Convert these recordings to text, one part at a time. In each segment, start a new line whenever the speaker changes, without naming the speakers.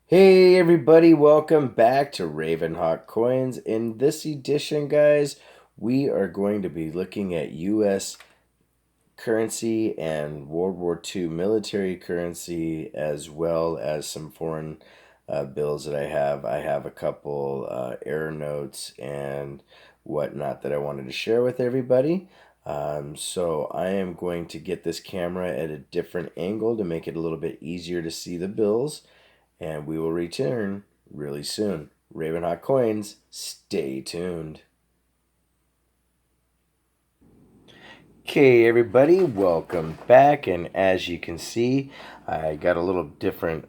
Hey everybody, welcome back to RavenHawk Coins. In this edition, guys, we are going to be looking at US currency and World War II military currency, as well as some foreign bills that I have. I have a couple error notes and whatnot that I wanted to share with everybody. So I am going to get this camera at a different angle to make it a little bit easier to see the bills, and we will return really soon. RavenHawk Coins, stay tuned. Okay, everybody, welcome back. And as you can see, I got a little different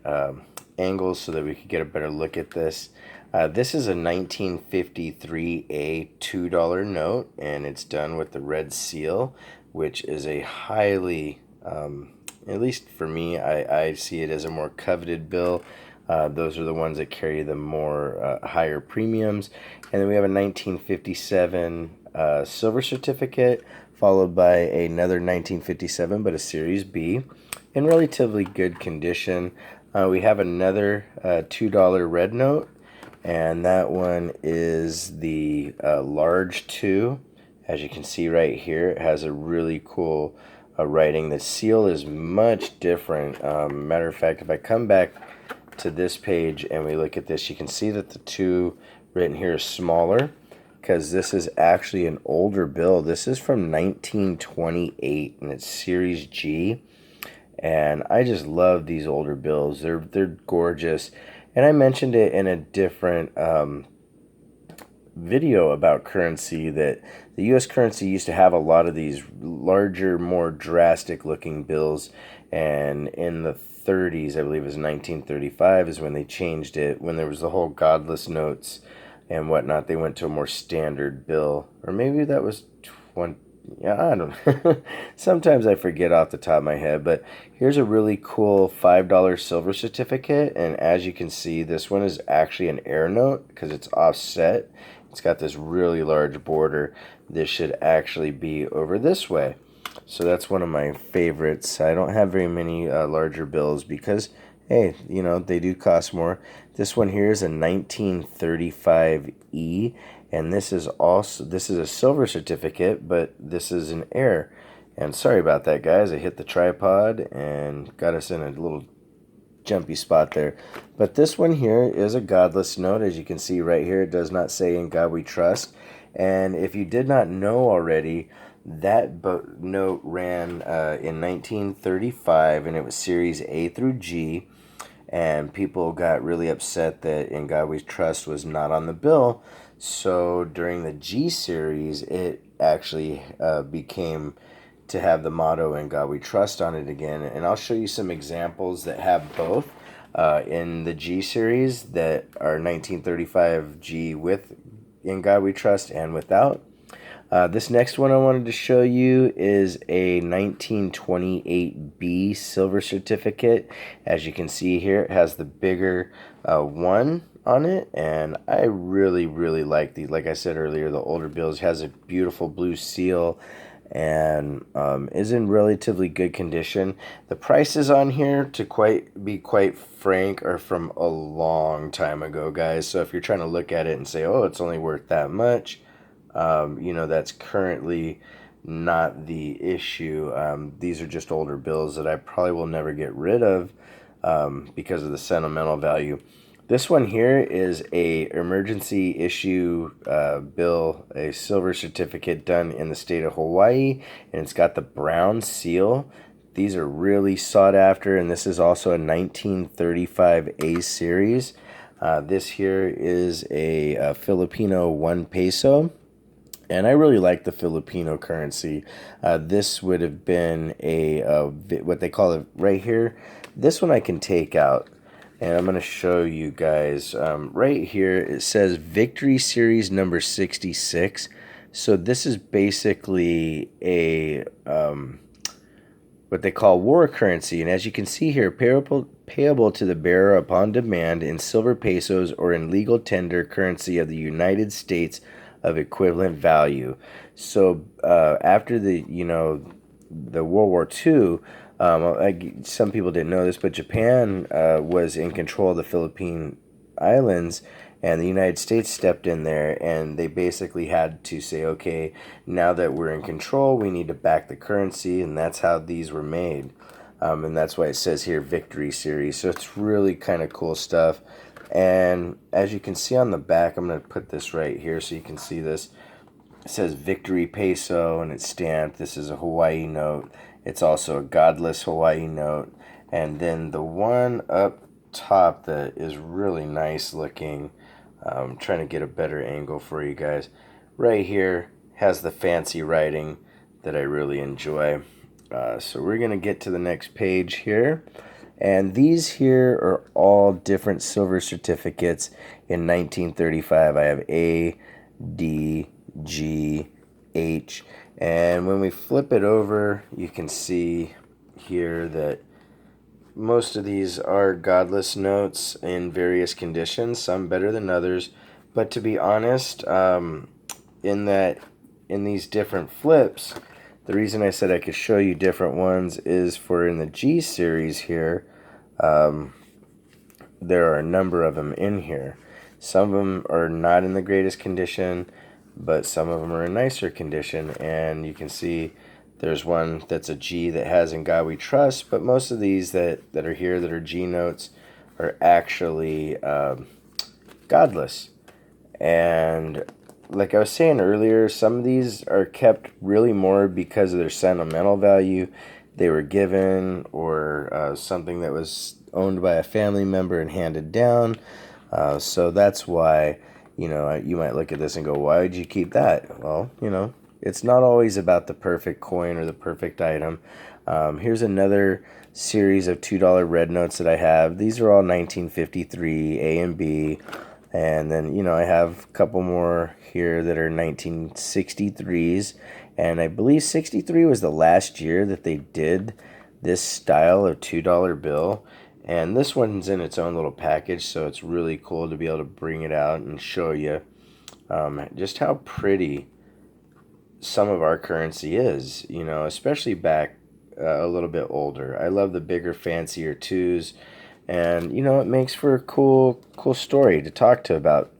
angles so that we could get a better look at this. This is a 1953 $2 note, and it's done with the red seal, which is a highly, at least for me, I see it as a more coveted bill. Those are the ones that carry the more higher premiums. And then we have a 1957 silver certificate, followed by another 1957, but a Series B, in relatively good condition. We have another $2 red note, and that one is the large 2. As you can see right here, it has a really cool writing. The seal is much different. Matter of fact, if I come back to this page and we look at this, you can see that the 2 written here is smaller, because this is actually an older bill. This is from 1928, and it's Series G. And I just love these older bills. They're gorgeous. And I mentioned it in a different video about currency, that the U.S. currency used to have a lot of these larger, more drastic looking bills. And in the 30s, I believe it was 1935, is when they changed it. When there was the whole Godless Notes and whatnot, they went to a more standard bill. Or maybe that was 20. Yeah, I don't know. Sometimes I forget off the top of my head, but here's a really cool $5 silver certificate. And as you can see, this one is actually an air note because it's offset. It's got this really large border. This should actually be over this way. So that's one of my favorites. I don't have very many larger bills because, hey, they do cost more. This one here is a 1935E, and this is a silver certificate, but this is an air. And sorry about that, guys. I hit the tripod and got us in a little jumpy spot there. But this one here is a Godless Note. As you can see right here, it does not say "In God We Trust." And if you did not know already, that note ran in 1935, and it was Series A through G. And people got really upset that "In God We Trust" was not on the bill. So during the G series, it actually became to have the motto "In God We Trust" on it again. And I'll show you some examples that have both in the G series, that are 1935 G with "In God We Trust" and without. This next one I wanted to show you is a 1928B silver certificate. As you can see here, it has the bigger 1 on it, and I really, really like these. Like I said earlier, the older bills has a beautiful blue seal and is in relatively good condition. The prices on here, to be quite frank, are from a long time ago, guys. So if you're trying to look at it and say, oh, it's only worth that much, that's currently not the issue. These are just older bills that I probably will never get rid of because of the sentimental value. This one here is a emergency issue bill, a silver certificate done in the state of Hawaii, and it's got the brown seal. These are really sought after, and this is also a 1935 A series. This here is a Filipino One Peso. And I really like the Filipino currency. This would have been what they call it right here. This one I can take out, and I'm going to show you guys. Right here, it says Victory Series number 66. So this is basically a what they call war currency. And as you can see here, payable to the bearer upon demand in silver pesos or in legal tender currency of the United States of equivalent value. So after the World War II, Some people didn't know this, but Japan was in control of the Philippine Islands, and the United States stepped in there, and they basically had to say, okay, now that we're in control, we need to back the currency, and that's how these were made. And that's why it says here Victory Series. So it's really kind of cool stuff. And as you can see on the back, I'm going to put this right here so you can see this. It says Victory Peso, and it's stamped. This is a Hawaii note. It's also a Godless Hawaii note. And then the one up top that is really nice looking, I'm trying to get a better angle for you guys. Right here has the fancy writing that I really enjoy. So we're going to get to the next page here. And these here are all different silver certificates in 1935. I have A, D, G, H. And when we flip it over, you can see here that most of these are godless notes in various conditions, some better than others. But to be honest, in these different flips, the reason I said I could show you different ones is for in the G series here, there are a number of them in here. Some of them are not in the greatest condition, but some of them are in nicer condition. And you can see there's one that's a G that has "In God We Trust," but most of these that are here that are G notes are actually godless. And like I was saying earlier, some of these are kept really more because of their sentimental value. They were given, or something that was owned by a family member and handed down. So that's why, you might look at this and go, why would you keep that? Well, it's not always about the perfect coin or the perfect item. Here's another series of $2 red notes that I have. These are all 1953 A and B. And then, I have a couple more here that are 1963s. And I believe 63 was the last year that they did this style of $2 bill. And this one's in its own little package, so it's really cool to be able to bring it out and show you just how pretty some of our currency is, especially back a little bit older. I love the bigger, fancier twos. And, it makes for a cool story to talk to about,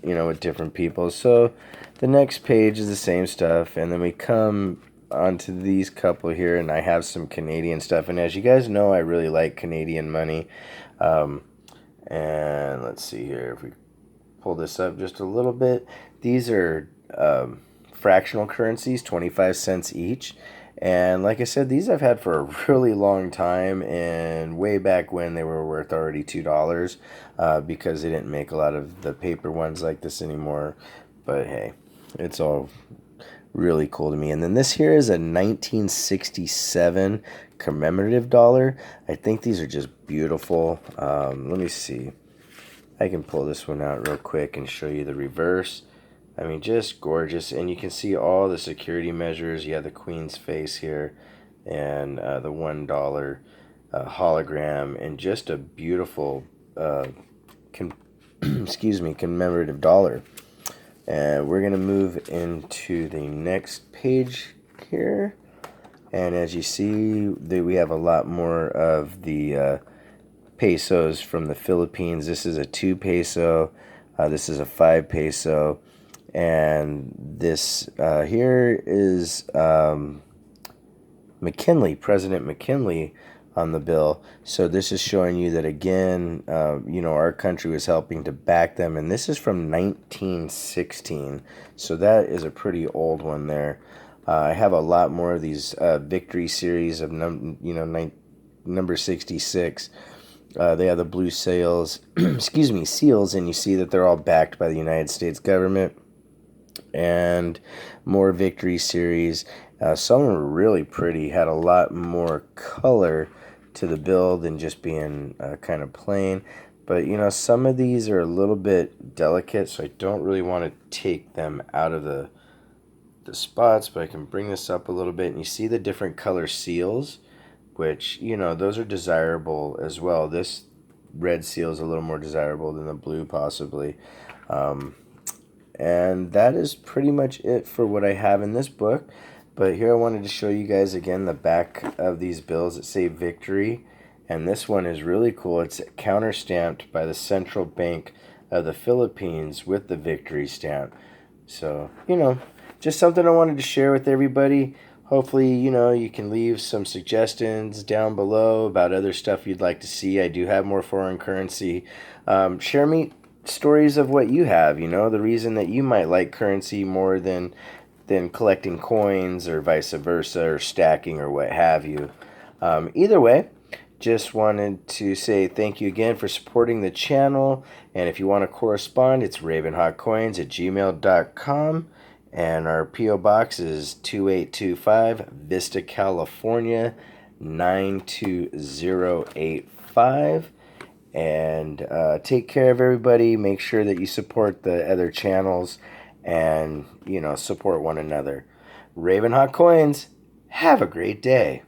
with different people. So the next page is the same stuff. And then we come onto these couple here, and I have some Canadian stuff. And as you guys know, I really like Canadian money. And let's see here. If we pull this up just a little bit, these are fractional currencies, 25 cents each. And like I said, these I've had for a really long time, and way back when they were worth already $2 because they didn't make a lot of the paper ones like this anymore. But hey, it's all really cool to me. And then this here is a 1967 commemorative dollar. I think these are just beautiful. Let me see. I can pull this one out real quick and show you the reverse. I mean, just gorgeous. And you can see all the security measures. You have the Queen's face here, and the $1 hologram, and just a beautiful commemorative dollar. And we're going to move into the next page here. And as you see, we have a lot more of the pesos from the Philippines. This is a 2 peso. This is a 5 peso. And this here is McKinley, President McKinley on the bill. So this is showing you that, again, our country was helping to back them. And this is from 1916. So that is a pretty old one there. I have a lot more of these Victory series of number 66. They have the blue seals, seals, and you see that they're all backed by the United States government. And more Victory series. Some of them were really pretty, had a lot more color to the bill than just being kind of plain. But, some of these are a little bit delicate, so I don't really want to take them out of the spots, but I can bring this up a little bit, and you see the different color seals, which, those are desirable as well. This red seal is a little more desirable than the blue, possibly. And that is pretty much it for what I have in this book. But here I wanted to show you guys again the back of these bills that say Victory. And this one is really cool. It's counter-stamped by the Central Bank of the Philippines with the Victory stamp. So, just something I wanted to share with everybody. Hopefully, you can leave some suggestions down below about other stuff you'd like to see. I do have more foreign currency. Share me stories of what you have, the reason that you might like currency more than collecting coins or vice versa or stacking or what have you. Either way, just wanted to say thank you again for supporting the channel. And if you want to correspond, it's RavenHawkCoins@gmail.com. And our P.O. Box is 2825 Vista, California, 92085. And take care of everybody. Make sure that you support the other channels and, support one another. RavenHawk Coins, have a great day.